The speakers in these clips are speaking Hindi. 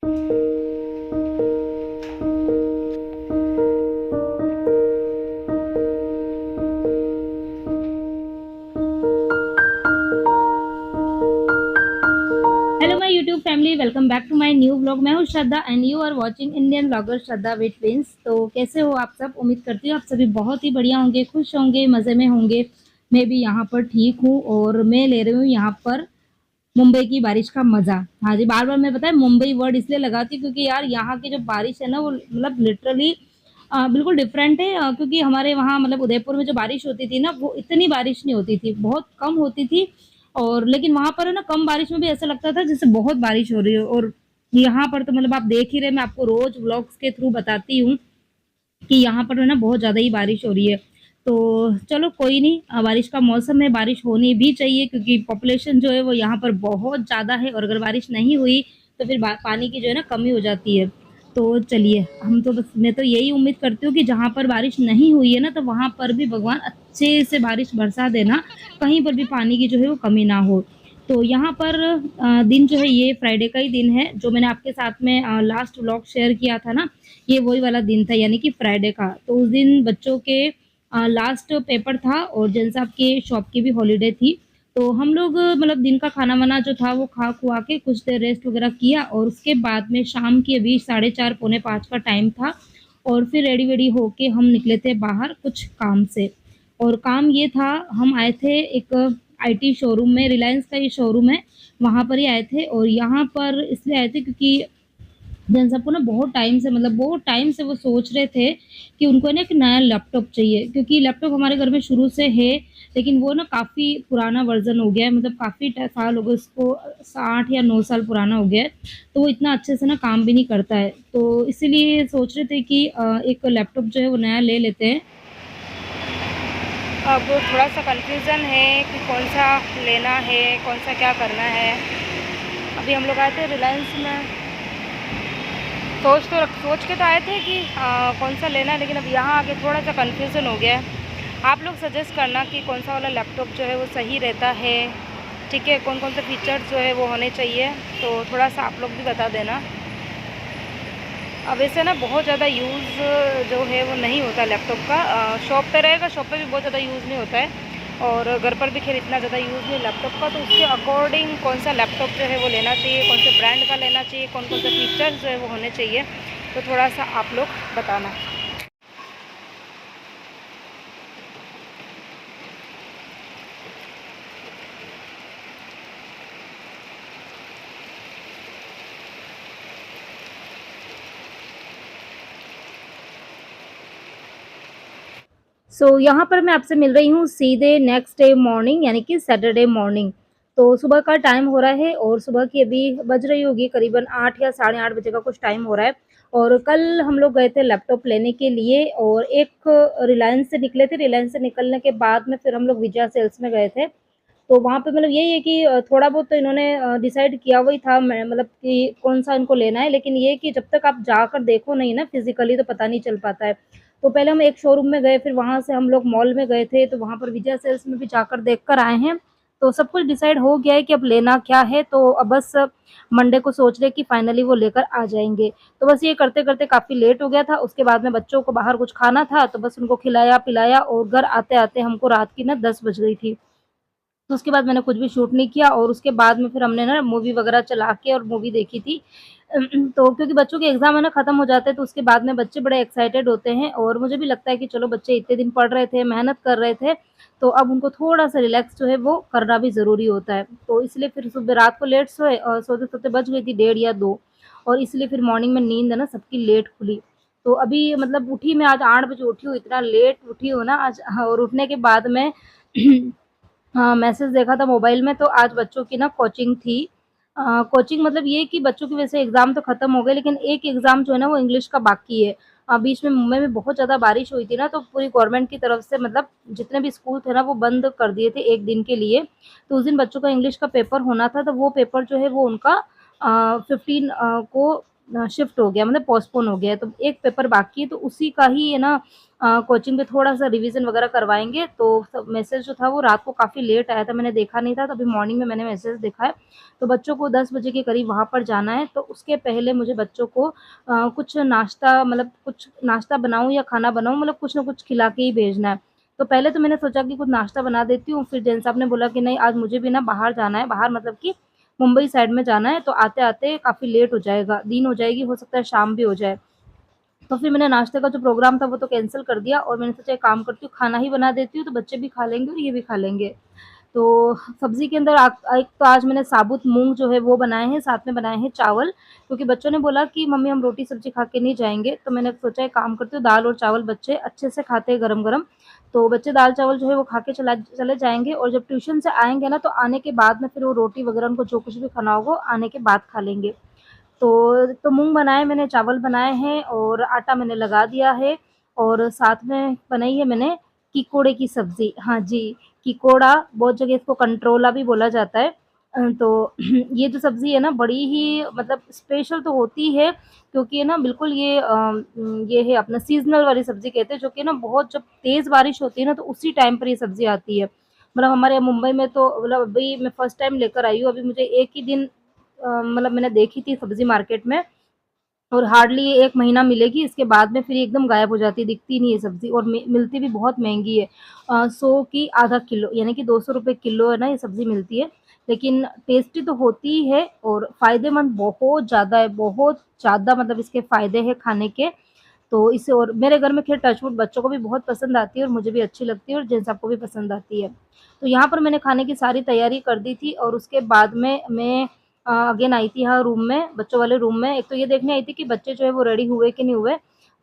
Hello my YouTube family, welcome back to my new vlog. मैं हूँ Shraddha and you are watching Indian vlogger Shraddha with twins. तो कैसे हो आप सब? उम्मीद करती हूँ आप सभी बहुत ही बढ़िया होंगे, खुश होंगे, मज़े में होंगे। मैं भी यहाँ पर ठीक हूँ और मैं ले रही हूँ यहाँ पर मुंबई की बारिश का मज़ा। हाँ जी, बार बार मैं पता है मुंबई वर्ड इसलिए लगाती हूँ क्योंकि यार यहाँ की जो बारिश है ना वो मतलब लिटरली बिल्कुल डिफरेंट है। क्योंकि हमारे वहाँ मतलब उदयपुर में जो बारिश होती थी ना वो इतनी बारिश नहीं होती थी, बहुत कम होती थी। और लेकिन वहाँ पर है ना कम बारिश में भी ऐसा लगता था जैसे बहुत बारिश हो रही हो। और यहाँ पर तो मतलब आप देख ही रहे, मैं आपको रोज व्लॉग्स के थ्रू बताती हूँ कि यहाँ पर है ना बहुत ज़्यादा ही बारिश हो रही है। तो चलो कोई नहीं, बारिश का मौसम है, बारिश होनी भी चाहिए क्योंकि पॉपुलेशन जो है वो यहाँ पर बहुत ज़्यादा है और अगर बारिश नहीं हुई तो फिर पानी की जो है ना कमी हो जाती है। तो चलिए, हम तो बस मैं तो यही उम्मीद करती हूँ कि जहाँ पर बारिश नहीं हुई है ना तो वहाँ पर भी भगवान अच्छे से बारिश बरसा देना, कहीं पर भी पानी की जो है वो कमी ना हो। तो यहाँ पर दिन जो है ये फ्राइडे का ही दिन है, जो मैंने आपके साथ में लास्ट व्लॉग शेयर किया था ना, ये वही वाला दिन था यानी कि फ्राइडे का। तो उस दिन बच्चों के लास्ट पेपर था और जैन साहब के शॉप की भी हॉलीडे थी। तो हम लोग मतलब दिन का खाना वाना जो था वो खा खुआ के कुछ देर रेस्ट वगैरह किया और उसके बाद में शाम की अभी 4:30 पौने 5 का टाइम था और फिर रेडी वेडी होके हम निकले थे बाहर कुछ काम से। और काम ये था, हम आए थे एक आईटी शोरूम में, रिलायंस का ये शोरूम है, वहाँ पर ही आए थे। और यहाँ पर इसलिए आए थे क्योंकि जन सबको ना बहुत टाइम से मतलब बहुत टाइम से वो सोच रहे थे कि उनको ना एक नया लैपटॉप चाहिए, क्योंकि लैपटॉप हमारे घर में शुरू से है लेकिन वो ना काफ़ी पुराना वर्जन हो गया है, मतलब काफ़ी साल हो गए उसको, 8 या 9 साल पुराना हो गया है। तो वो इतना अच्छे से ना काम भी नहीं करता है, तो इसीलिए सोच रहे थे कि एक लैपटॉप जो है वो नया ले लेते हैं। अब थोड़ा सा कन्फ्यूज़न है कि कौन सा लेना है, कौन सा क्या करना है। अभी हम लोग आए थे रिलायंस में, सोच के तो आए थे कि कौन सा लेना है, लेकिन अब यहाँ आके थोड़ा सा कन्फ्यूज़न हो गया है। आप लोग सजेस्ट करना कि कौन सा वाला लैपटॉप जो है वो सही रहता है, ठीक है, कौन कौन से फीचर्स जो है वो होने चाहिए, तो थोड़ा सा आप लोग भी बता देना। अब वैसे ना बहुत ज़्यादा यूज़ जो है वो नहीं होता लैपटॉप का, शॉप पे रहेगा, शॉप पे भी बहुत ज़्यादा यूज़ नहीं होता है और घर पर भी खैर इतना ज़्यादा यूज़ नहीं लैपटॉप का। तो उसके अकॉर्डिंग कौन सा लैपटॉप जो है वो लेना चाहिए, कौन से ब्रांड का लेना चाहिए, कौन कौन से फीचर्स जो है वो होने चाहिए, तो थोड़ा सा आप लोग बताना। यहाँ पर मैं आपसे मिल रही हूँ सीधे नेक्स्ट डे मॉर्निंग यानी कि सैटरडे मॉर्निंग। तो सुबह का टाइम हो रहा है और सुबह की अभी बज रही होगी करीबन 8 या 8:30 बजे का कुछ टाइम हो रहा है। और कल हम लोग गए थे लैपटॉप लेने के लिए और एक रिलायंस से निकले थे, रिलायंस से निकलने के बाद में फिर हम लोग विजय सेल्स में गए थे। तो वहाँ पे मतलब यही है कि थोड़ा बहुत तो इन्होंने डिसाइड किया वही था, मैं मतलब कि कौन-सा इनको लेना है, लेकिन ये है कि जब तक आप जाकर देखो नहीं ना फिज़िकली तो पता नहीं चल पाता है। तो पहले हम एक शोरूम में गए, फिर वहाँ से हम लोग मॉल में गए थे, तो वहाँ पर विजय सेल्स में भी जाकर देख कर आए हैं। तो सब कुछ डिसाइड हो गया है कि अब लेना क्या है, तो अब बस मंडे को सोच रहे हैं कि फाइनली वो लेकर आ जाएँगे। तो बस ये करते-करते काफ़ी लेट हो गया था, उसके बाद में बच्चों को बाहर कुछ खाना था, तो बस उनको खिलाया-पिलाया और घर आते-आते हमको रात की ना 10 बज गई थी। तो उसके बाद मैंने कुछ भी शूट नहीं किया और उसके बाद में फिर हमने ना मूवी वगैरह चला के और मूवी देखी थी। तो क्योंकि बच्चों के एग्ज़ाम है ना ख़त्म हो जाते हैं तो उसके बाद में बच्चे बड़े एक्साइटेड होते हैं और मुझे भी लगता है कि चलो बच्चे इतने दिन पढ़ रहे थे, मेहनत कर रहे थे, तो अब उनको थोड़ा-सा रिलैक्स जो है वो करना भी ज़रूरी होता है। तो इसलिए फिर सुबह रात को लेट सोए और सोते-सोते बज गई थी 1:30 या 2 और इसलिए फिर मॉर्निंग में नींद है ना सबकी लेट खुली। तो अभी मतलब उठी मैं आज 8 बजे उठी हूँ, इतना लेट उठी हूँ ना आज। हाँ, और उठने के बाद में हाँ, मैसेज देखा था मोबाइल में, तो आज बच्चों की ना कोचिंग थी। कोचिंग मतलब ये कि बच्चों के वैसे एग्ज़ाम तो ख़त्म हो गए लेकिन एक एग्ज़ाम जो है ना वो इंग्लिश का बाकी है। बीच में मुंबई में बहुत ज़्यादा बारिश हुई थी ना, तो पूरी गवर्नमेंट की तरफ से मतलब जितने भी स्कूल थे ना वो बंद कर दिए थे 1 दिन के लिए। तो उस दिन बच्चों का इंग्लिश का पेपर होना था, तो वो पेपर जो है वो उनका 15 को शिफ्ट हो गया, मतलब पोस्टपोन हो गया है। तो एक पेपर बाकी है, तो उसी का ही है ना कोचिंग में थोड़ा-सा रिवीज़न वगैरह करवाएँगे। तो सब मैसेज जो था वो रात को काफ़ी लेट आया था, मैंने देखा नहीं था, तो अभी मॉर्निंग में मैंने मैसेज देखा है। तो बच्चों को 10 बजे के करीब वहाँ पर जाना है, तो उसके पहले मुझे बच्चों को कुछ नाश्ता, मतलब कुछ नाश्ता बनाऊँ या खाना बनाऊँ, मतलब कुछ न कुछ खिला के ही भेजना है। तो पहले तो मैंने सोचा कि कुछ नाश्ता बना देती हूँ, फिर जैन साहब ने बोला कि नहीं, आज मुझे भी ना बाहर जाना है, बाहर मतलब कि मुंबई साइड में जाना है, तो आते-आते काफ़ी लेट हो जाएगा, दिन हो जाएगी, हो सकता है शाम भी हो जाए। तो फिर मैंने नाश्ते का जो प्रोग्राम था वो तो कैंसल कर दिया, और मैंने सोचा एक काम करती हूँ, खाना ही बना देती हूँ, तो बच्चे भी खा लेंगे और ये भी खा लेंगे। तो सब्ज़ी के अंदर एक तो आज मैंने साबुत मूँग जो है वो बनाए हैं, साथ में बनाए हैं चावल, क्योंकि बच्चों ने बोला कि मम्मी हम रोटी-सब्ज़ी खा के नहीं जाएँगे, तो मैंने सोचा एक काम करती हूँ, दाल और चावल बच्चे अच्छे से खाते हैं गरम-गरम, तो बच्चे दाल-चावल जो है वो खा के चले जाएँगे, और जब ट्यूशन से आएँगे ना, तो आने के बाद में फिर वो रोटी वगैरह उनको जो कुछ भी खाना होगा, आने के बाद खा लेंगे। तो मूँग बनाए मैंने, चावल बनाए हैं और आटा मैंने लगा दिया है, और साथ में बनाई है मैंने किकोड़े की सब्ज़ी। हाँ जी, किकोड़ा, बहुत जगह इसको कंट्रोला भी बोला जाता है। तो ये जो सब्ज़ी है ना, बड़ी ही मतलब स्पेशल तो होती है, क्योंकि है ना बिल्कुल ये है अपना सीज़नल वाली सब्ज़ी कहते हैं, जो कि ना बहुत जब तेज़ बारिश होती है ना, तो उसी टाइम पर ये सब्ज़ी आती है। मतलब हमारे यहाँ मुंबई में तो मतलब अभी मैं फर्स्ट टाइम लेकर आई हूँ, अभी मुझे 1 ही दिन मतलब मैंने देखी थी सब्ज़ी मार्केट में, और हार्डली 1 महीना मिलेगी, इसके बाद में फिर ये एकदम गायब हो जाती है, दिखती नहीं है सब्ज़ी, और मिलती भी बहुत महँगी है। 100 की आधा किलो, यानी कि ₹200 किलो है ना ये सब्ज़ी मिलती है। लेकिन टेस्टी तो होती ही है, और फ़ायदेमंद बहुत ज़्यादा है, बहुत ज़्यादा, मतलब इसके फ़ायदे हैं खाने के। तो इसे, और मेरे घर में खैर टच वुड बच्चों को भी बहुत पसंद आती है, और मुझे भी अच्छी लगती है, और जेन सबको भी पसंद आती है। तो यहाँ पर मैंने खाने की सारी तैयारी कर दी थी, और उसके बाद में मैं अगेन आई थी यहाँ रूम में, बच्चों वाले रूम में। एक तो ये देखने आई थी कि बच्चे जो है वो रेडी हुए कि नहीं हुए,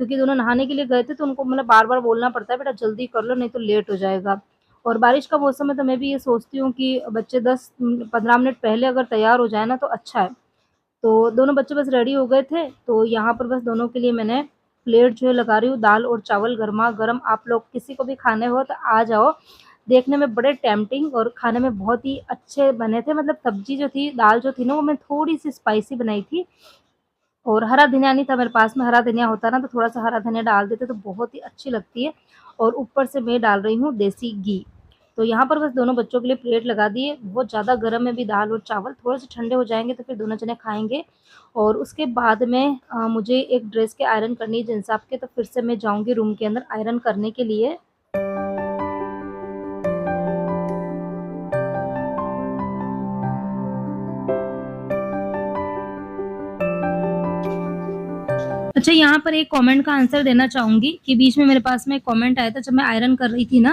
क्योंकि दोनों नहाने के लिए गए थे, तो उनको मतलब बार-बार बोलना पड़ता है, बेटा जल्दी कर लो नहीं तो लेट हो जाएगा। और बारिश का मौसम है, तो मैं भी ये सोचती हूँ कि बच्चे 10-15 मिनट पहले अगर तैयार हो जाए ना, तो अच्छा है। तो दोनों बच्चे बस रेडी हो गए थे, तो यहाँ पर बस दोनों के लिए मैंने प्लेट जो है लगा रही हूँ, दाल और चावल गरमा-गरम। आप लोग किसी को भी खाने हो तो आ जाओ। देखने में बड़े टेम्प्टिंग और खाने में बहुत ही अच्छे बने थे, मतलब सब्ज़ी जो थी, दाल जो थी ना, वो मैं थोड़ी-सी स्पाइसी बनाई थी, और हरा धनिया नहीं था मेरे पास में, हरा धनिया होता ना तो थोड़ा-सा हरा धनिया डाल देते तो बहुत ही अच्छी लगती है। और ऊपर से मैं डाल रही हूँ देसी घी। तो यहाँ पर बस दोनों बच्चों के लिए प्लेट लगा दिए, बहुत ज़्यादा गरम है अभी दाल और चावल, थोड़े-से ठंडे हो जाएँगे तो फिर दोनों जने खाएँगे। और उसके बाद में मुझे एक ड्रेस के आयरन करनी है जिन साहब के, तो फिर से मैं जाऊँगी रूम के अंदर आयरन करने के लिए। अच्छा, यहाँ पर एक कमेंट का आंसर देना चाहूँगी कि बीच में मेरे पास में एक कमेंट आया था जब मैं आयरन कर रही थी ना,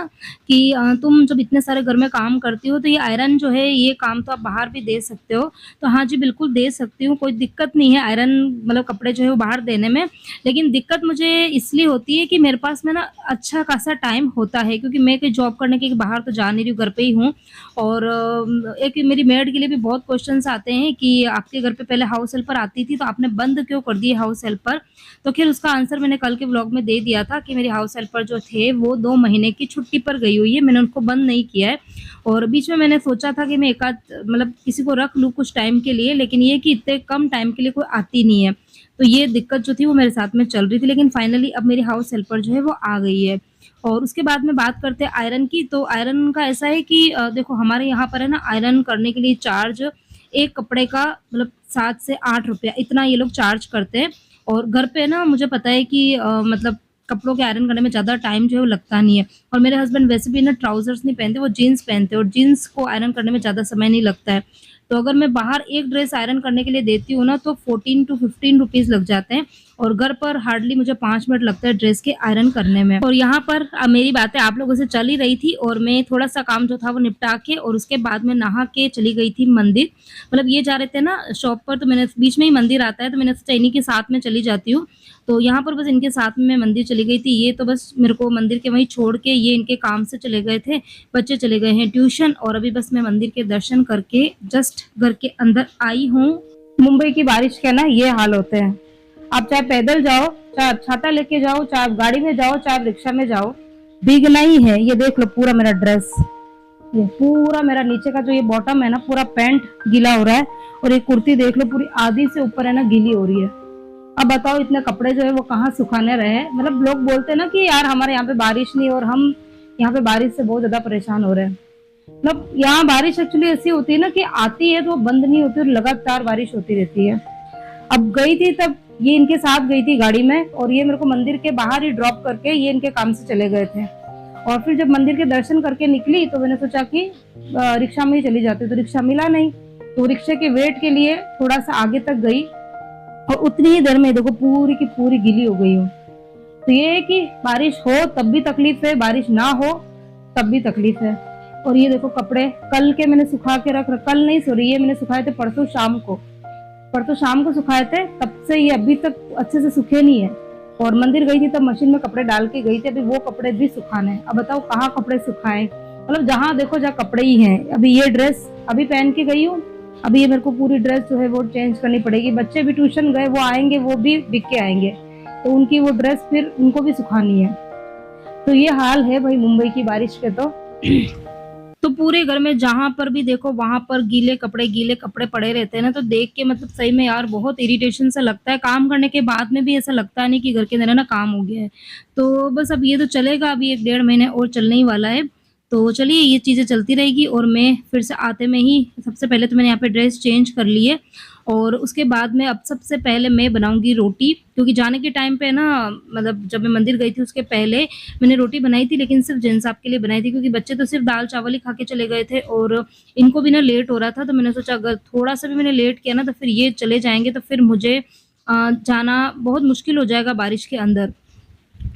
कि तुम जब इतने सारे घर में काम करती हो, तो ये आयरन जो है ये काम तो आप बाहर भी दे सकते हो। तो हाँ जी, बिल्कुल दे सकती हूँ, कोई दिक्कत नहीं है आयरन, मतलब कपड़े जो है वो बाहर देने में। लेकिन दिक्कत मुझे इसलिए होती है कि मेरे पास में ना अच्छा खासा टाइम होता है, क्योंकि मैं कहीं जॉब करने के बाहर तो जा नहीं रही हूँ, घर पे ही हूँ। और एक मेरी मेड के लिए भी बहुत क्वेश्चन्स आते हैं कि आपके घर पे पहले हाउस हेल्पर आती थी, तो आपने बंद क्यों कर दी हाउस हेल्पर? तो खैर उसका आंसर मैंने कल के व्लॉग में दे दिया था कि मेरी हाउस हेल्पर जो थे वो 2 महीने की छुट्टी पर गई हुई है, मैंने उनको बंद नहीं किया है। और बीच में मैंने सोचा था कि मैं एक आध मतलब किसी को रख लूँ कुछ टाइम के लिए, लेकिन ये कि इतने कम टाइम के लिए कोई आती नहीं है। तो ये दिक्कत जो थी वो मेरे साथ में चल रही थी, लेकिन फाइनली अब मेरी हाउस हेल्पर जो है वो आ गई है। और उसके बाद में बात करते हैं आयरन की, तो आयरन का ऐसा है कि देखो हमारे यहाँ पर है ना आयरन करने के लिए चार्ज एक कपड़े का मतलब 7 से 8 रुपया इतना ये लोग चार्ज करते हैं। और घर पे ना मुझे पता है कि मतलब कपड़ों के आयरन करने में ज़्यादा टाइम जो है वो लगता नहीं है, और मेरे हस्बैंड वैसे भी ना ट्राउज़र्स नहीं पहनते, वो जीन्स पहनते हैं, और जीन्स को आयरन करने में ज़्यादा समय नहीं लगता है। तो अगर मैं बाहर एक ड्रेस आयरन करने के लिए देती हूँ ना, तो 14 टू 15 रुपीज़ लग जाते हैं, और घर पर हार्डली मुझे 5 मिनट लगता है ड्रेस के आयरन करने में। और यहाँ पर मेरी बातें आप लोगों से चल ही रही थी, और मैं थोड़ा-सा काम जो था वो निपटा के और उसके बाद में नहा के चली गई थी मंदिर। मतलब ये जा रहे थे ना शॉप पर, तो मैंने बीच में ही मंदिर आता है, तो मैंने सोचा इन्हीं के साथ में चली जाती हूँ। तो यहाँ पर बस इनके साथ में मैं मंदिर चली गई थी। ये तो बस मेरे को मंदिर के वहीं छोड़ के ये इनके काम से चले गए थे। बच्चे चले गए हैं ट्यूशन, और अभी बस मैं मंदिर के दर्शन करके जस्ट घर के अंदर आई हूँ। मुंबई की बारिश के ना ये हाल होते हैं। आप चाहे पैदल जाओ, चाहे आप छाता लेके जाओ, चाहे आप गाड़ी में जाओ, चाहे आप रिक्शा में जाओ, भीगना ही है। ये देख लो पूरा मेरा ड्रेस, ये पूरा मेरा नीचे का जो ये बॉटम है ना, पूरा पैंट गीला हो रहा है, और ये कुर्ती देख लो पूरी आधी से ऊपर है ना गीली हो रही है। अब बताओ इतने कपड़े जो है वो कहाँ सुखाने रहे। मतलब लोग बोलते हैं ना कि यार हमारे यहाँ पे बारिश नहीं, और हम यहाँ पे बारिश से बहुत ज्यादा परेशान हो रहे हैं। मतलब यहाँ बारिश एक्चुअली ऐसी होती है ना कि आती है तो बंद नहीं होती, और लगातार बारिश होती रहती है। अब गई थी तब ये इनके साथ गई थी गाड़ी में, और ये मेरे को मंदिर के बाहर ही ड्रॉप करके ये इनके काम से चले गए थे। और फिर जब मंदिर के दर्शन करके निकली तो मैंने सोचा कि रिक्शा में ही चली जाती, तो रिक्शा मिला नहीं। तो रिक्शे के वेट के लिए थोड़ा सा आगे तक गई, और उतनी ही देर में देखो पूरी की पूरी गीली हो गई हूँ। तो ये है कि बारिश हो तब भी तकलीफ है, बारिश ना हो तब भी तकलीफ है। और ये देखो कपड़े कल के मैंने सुखा के कल नहीं, सॉरी, ये मैंने सुखाए थे परसों शाम को सुखाए थे, तब से ये अभी तक अच्छे से सूखे नहीं है। और मंदिर गई थी तब मशीन में कपड़े डाल के गई थी, अभी वो कपड़े भी सुखाने हैं। अब बताओ कहाँ कपड़े सुखाए, मतलब जहाँ देखो जहाँ कपड़े ही हैं। अभी ये ड्रेस अभी पहन के गई हूँ, अभी ये मेरे को पूरी ड्रेस जो है वो चेंज करनी पड़ेगी। बच्चे भी ट्यूशन गए, वो आएंगे, वो भी बिक के आएंगे, तो उनकी वो ड्रेस फिर उनको भी सुखानी है। तो ये हाल है भाई मुंबई की बारिश के तो पूरे घर में जहां पर भी देखो वहां पर गीले कपड़े पड़े रहते हैं ना, तो देख के मतलब सही में यार बहुत इरिटेशन सा लगता है। काम करने के बाद में भी ऐसा लगता नहीं कि घर के अंदर ना काम हो गया है। तो बस अब ये तो चलेगा, अभी 1 डेढ़ महीने और चलने ही वाला है। तो चलिए ये चीज़ें चलती रहेगी, और मैं फिर से आते में ही सबसे पहले तो मैंने यहाँ पे ड्रेस चेंज कर ली है। और उसके बाद में अब सबसे पहले मैं बनाऊंगी रोटी, क्योंकि जाने के टाइम पे ना, मतलब जब मैं मंदिर गई थी उसके पहले मैंने रोटी बनाई थी, लेकिन सिर्फ जेंट्स साहब के लिए बनाई थी, क्योंकि बच्चे तो सिर्फ दाल चावल ही खा के चले गए थे, और इनको भी ना लेट हो रहा था। तो मैंने सोचा अगर थोड़ा सा भी मैंने लेट किया ना तो फिर ये चले जाएंगे, तो फिर मुझे जाना बहुत मुश्किल हो जाएगा बारिश के अंदर।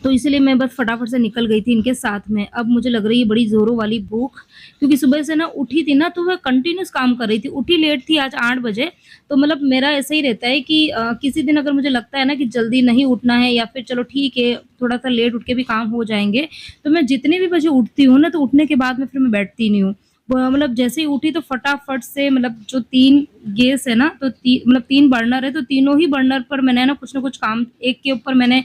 तो इसलिए मैं बस फटाफट से निकल गई थी इनके साथ में। अब मुझे लग रही है बड़ी ज़ोरों वाली भूख, क्योंकि सुबह से ना उठी थी ना तो वह कंटिन्यूस काम कर रही थी। उठी लेट थी आज 8 बजे, तो मतलब मेरा ऐसा ही रहता है कि किसी दिन अगर मुझे लगता है ना कि जल्दी नहीं उठना है, या फिर चलो ठीक है थोड़ा-सा लेट उठ के भी काम हो जाएँगे, तो मैं जितने भी बजे उठती हूँ ना, तो उठने के बाद में फिर मैं बैठती नहीं हूँ। मतलब जैसे ही उठी तो फटाफट से, मतलब जो 3 गैस है ना, तो मतलब 3 बर्नर है, तो तीनों ही बर्नर पर मैंने ना कुछ काम, एक के ऊपर मैंने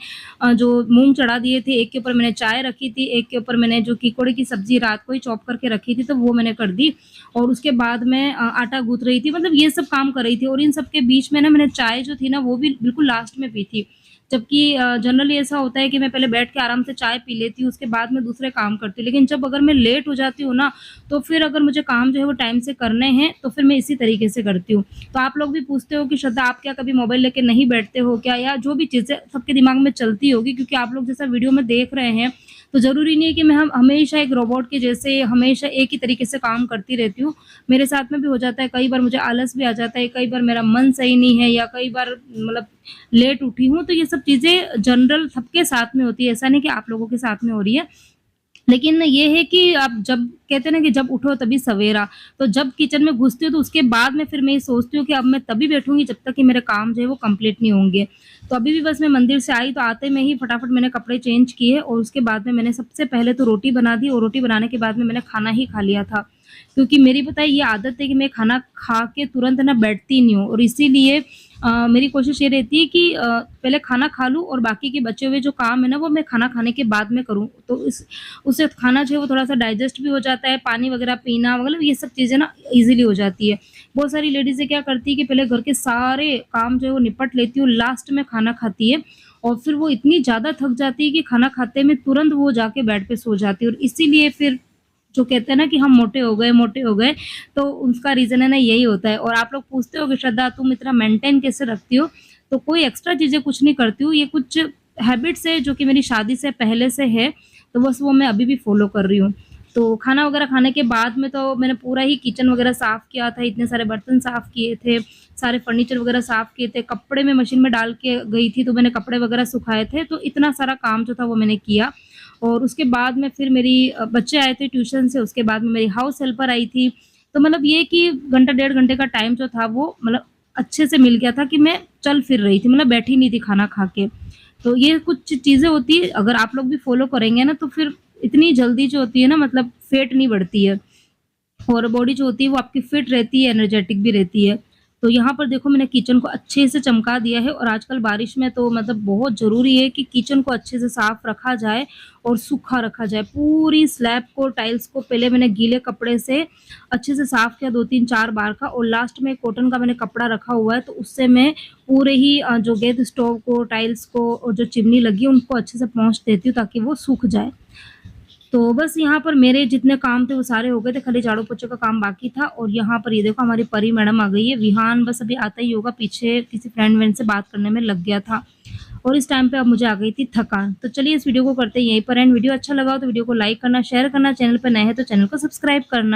जो मूँग चढ़ा दिए थे, एक के ऊपर मैंने चाय रखी थी, एक के ऊपर मैंने जो कीकोड़े की सब्ज़ी रात को ही चॉप करके रखी थी, तो वो मैंने कर दी। और उसके बाद मैं आटा गूँथ रही थी, मतलब ये सब काम कर रही थी। और इन सब के बीच में ना मैंने चाय जो थी ना वो भी बिल्कुल लास्ट में पी थी। जबकि जनरली ऐसा होता है कि मैं पहले बैठ के आराम से चाय पी लेती हूँ, उसके बाद मैं दूसरे काम करती हूँ। लेकिन जब अगर मैं लेट हो जाती हूँ ना, तो फिर अगर मुझे काम जो है वो टाइम से करने हैं, तो फिर मैं इसी तरीके से करती हूँ। तो आप लोग भी पूछते हो कि श्रद्धा आप क्या कभी मोबाइल लेके नहीं बैठते हो क्या, या जो भी चीज़ें सबके दिमाग में चलती होगी, क्योंकि आप लोग जैसा वीडियो में देख रहे हैं, तो ज़रूरी नहीं है कि मैं हम हमेशा एक रोबोट के जैसे हमेशा एक ही तरीके से काम करती रहती हूँ। मेरे साथ में भी हो जाता है, कई बार मुझे आलस भी आ जाता है, कई बार मेरा मन सही नहीं है, या कई बार मतलब लेट उठी हूँ। तो ये सब चीज़ें जनरल सबके साथ में होती है, ऐसा नहीं कि आप लोगों के साथ में हो रही है। लेकिन ये है कि आप जब कहते हैं ना कि जब उठो तभी सवेरा, तो जब किचन में घुसती हूँ तो उसके बाद में फिर मैं ये सोचती हूँ कि अब मैं तभी बैठूँगी जब तक कि मेरे काम जो है वो कंप्लीट नहीं होंगे। तो अभी भी बस मैं मंदिर से आई तो आते में ही फटाफट मैंने कपड़े चेंज किए, और उसके बाद में मैंने सबसे पहले तो रोटी बना दी, और रोटी बनाने के बाद में मैंने खाना ही खा लिया था। क्योंकि मेरी पता है ये आदत है कि मैं खाना खा के तुरंत ना बैठती नहीं हूँ, और इसीलिए मेरी कोशिश ये रहती है कि पहले खाना खा लूँ, और बाकी के बचे हुए जो काम है ना वो मैं खाना खाने के बाद में करूँ। तो इस उससे खाना जो है वो थोड़ा-सा डाइजेस्ट भी हो जाता है, पानी वगैरह पीना मतलब ये सब चीज़ें ना ईज़िली हो जाती है। बहुत सारी लेडीज़ें क्या करती है कि पहले घर के सारे काम जो है वो निपट लेती है, और लास्ट में खाना खाती है, और फिर वो इतनी ज़्यादा थक जाती है कि खाना खाते में तुरंत वो जाके बेड पे सो जाती है, और इसीलिए फिर जो कहते हैं ना कि हम मोटे हो गए, तो उसका रीज़न है ना यही होता है। और आप लोग पूछते हो कि श्रद्धा तुम इतना मेंटेन कैसे रखती हो? तो कोई एक्स्ट्रा चीज़ें कुछ नहीं करती हूँ, ये कुछ हैबिट्स है जो कि मेरी शादी से पहले से है, तो बस वो मैं अभी भी फ़ॉलो कर रही हूँ। तो खाना वगैरह खाने के बाद में तो मैंने पूरा ही किचन वगैरह साफ़ किया था, इतने सारे बर्तन साफ़ किए थे, सारे फर्नीचर वगैरह साफ़ किए थे, कपड़े मैं मशीन में डाल के गई थी, तो मैंने कपड़े वगैरह सुखाए थे, तो इतना सारा काम जो था वो मैंने किया। और उसके बाद में फिर मेरी बच्चे आए थे ट्यूशन से, उसके बाद में मेरी हाउस हेल्पर आई थी। तो मतलब ये कि घंटा डेढ़ घंटे का टाइम जो था वो मतलब अच्छे से मिल गया था कि मैं चल फिर रही थी, मतलब बैठी नहीं थी खाना खा के। तो ये कुछ चीज़ें होती है, अगर आप लोग भी फ़ॉलो करेंगे ना तो फिर इतनी जल्दी जो होती है ना, मतलब फैट नहीं बढ़ती है, और बॉडी जो होती है वो आपकी फिट रहती है, एनर्जेटिक भी रहती है। तो यहाँ पर देखो मैंने किचन को अच्छे से चमका दिया है और आजकल बारिश में तो मतलब बहुत ज़रूरी है कि किचन को अच्छे से साफ रखा जाए और सूखा रखा जाए। पूरी स्लैब को, टाइल्स को पहले मैंने गीले कपड़े से अच्छे से साफ किया 2-3 4 बार का, और लास्ट में कॉटन का मैंने कपड़ा रखा हुआ है, तो उससे मैं पूरे ही जो गैस स्टोव को, टाइल्स को और जो चिमनी लगी है उनको अच्छे से पोंछ देती हूँ ताकि वो सूख जाए। तो बस यहाँ पर मेरे जितने काम थे वो सारे हो गए थे, खाली झाड़ू पोछे का काम बाकी था। और यहाँ पर ये देखो हमारी परी मैडम आ गई है। विहान बस अभी आता ही होगा, पीछे किसी फ्रेंड वेंड से बात करने में लग गया था और इस टाइम पे अब मुझे आ गई थी थकान। तो चलिए इस वीडियो को करते हैं यहीं पर एंड। वीडियो अच्छा लगा हो तो वीडियो को लाइक करना, शेयर करना, चैनल पर नए हैं तो चैनल को सब्सक्राइब करना।